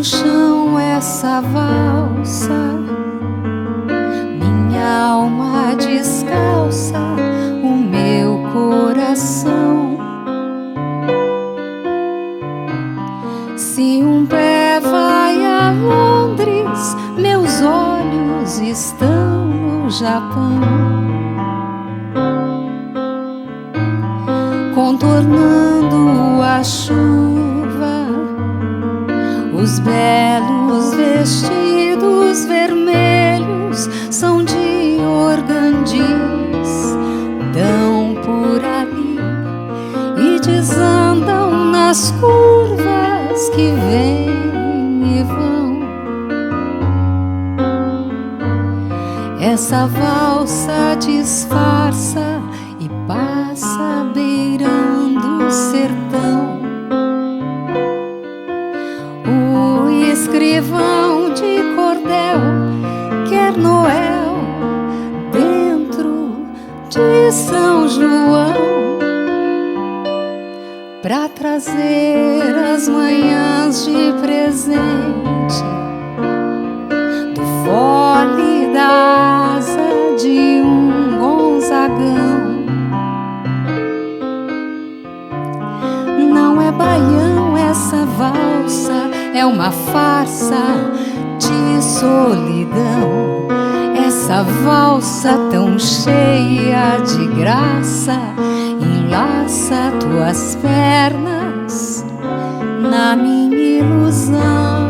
no chão essa valsa, minha alma descalça, o meu coração. Se um pé vai a Londres, meus olhos estão no Japão, contornando a chuva, os belos vestidos vermelhos são de organdis, dão por ali e desandam nas curvas que vêm e vão. Essa valsa disfarça e passa beirando o sertão. O escrivão de cordel quer Noel dentro de São João, pra trazer as manhãs de presente do fole da asa de um Gonzagão. Não é baião essa valsa, é uma farsa de solidão. Essa valsa tão cheia de graça enlaça tuas pernas na minha ilusão.